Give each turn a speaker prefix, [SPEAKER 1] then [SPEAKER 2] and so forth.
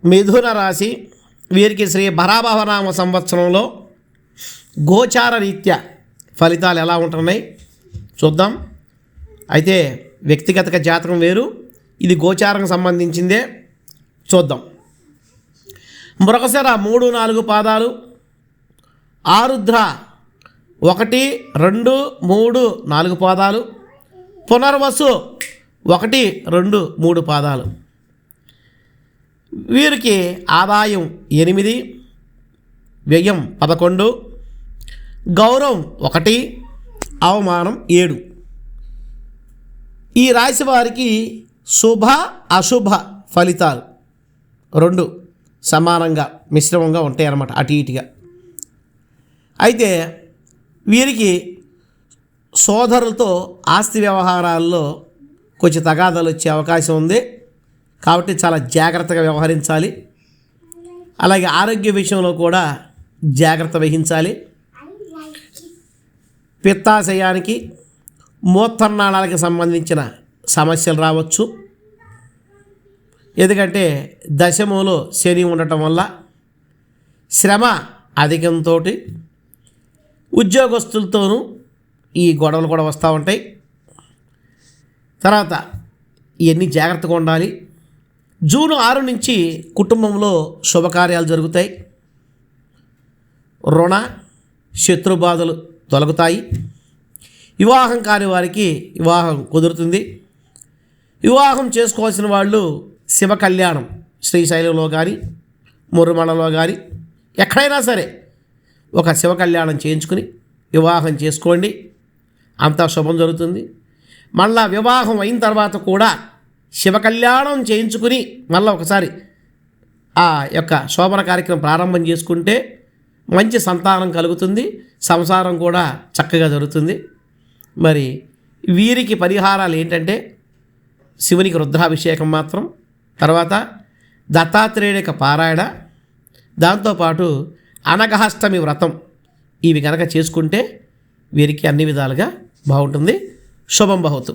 [SPEAKER 1] మిథున రాశి వీరికి శ్రీ భరాభవనామ సంవత్సరంలో గోచార రీత్యా ఫలితాలు ఎలా ఉంటున్నాయి చూద్దాం. అయితే వ్యక్తిగత జాతకం వేరు, ఇది గోచారం సంబంధించిందే. చూద్దాం. మృగశిర 3, 4 పాదాలు, ఆరుద్ర 1, 2, 3, 4 పాదాలు, పునర్వసు 1, 2, 3 పాదాలు. వీరికి ఆదాయం 8, వ్యయం 11, గౌరవం 1, అవమానం 7. ఈ రాశి వారికి శుభ అశుభ ఫలితాలు 2 సమానంగా మిశ్రమంగా ఉంటాయి అన్నమాట, అటు ఇటుగా. అయితే వీరికి సోదరులతో ఆస్తి వ్యవహారాల్లో కొంచెం తగాదాలు వచ్చే అవకాశం ఉంది, కాబట్టి చాలా జాగ్రత్తగా వ్యవహరించాలి. అలాగే ఆరోగ్య విషయంలో కూడా జాగ్రత్త వహించాలి. పిత్తాశయానికి మూత్రనాళాలకు సంబంధించిన సమస్యలు రావచ్చు. ఎందుకంటే దశమంలో శని ఉండటం వల్ల శ్రమ అధికంతో ఉద్యోగస్తులతోనూ ఈ గొడవలు కూడా వస్తూ ఉంటాయి. తర్వాత ఇవన్నీ జాగ్రత్తగా ఉండాలి. జూన్ 6 నుంచి కుటుంబంలో శుభకార్యాలు జరుగుతాయి. రుణ శత్రుబాధలు తొలగుతాయి. వివాహం కాని వారికి వివాహం కుదురుతుంది. వివాహం చేసుకోవాల్సిన వాళ్ళు శివ కళ్యాణం శ్రీశైలంలో కానీ మురుమలలో కానీ ఎక్కడైనా సరే ఒక శివ కళ్యాణం చేయించుకుని వివాహం చేసుకోండి, అంతా శుభం జరుగుతుంది. మళ్ళా వివాహం అయిన తర్వాత కూడా శివ కళ్యాణం చేయించుకుని మళ్ళీ ఒకసారి ఆ యొక్క శోభన కార్యక్రమం ప్రారంభం చేసుకుంటే మంచి సంతానం కలుగుతుంది, సంసారం కూడా చక్కగా జరుగుతుంది. మరి వీరికి పరిహారాలు ఏంటంటే శివునికి రుద్రాభిషేకం మాత్రం, తర్వాత దత్తాత్రేయుడిక పారాయణ, దాంతోపాటు అనఘాష్టమి వ్రతం, ఇవి కనుక చేసుకుంటే వీరికి అన్ని విధాలుగా బాగుంటుంది. శుభం భవతు.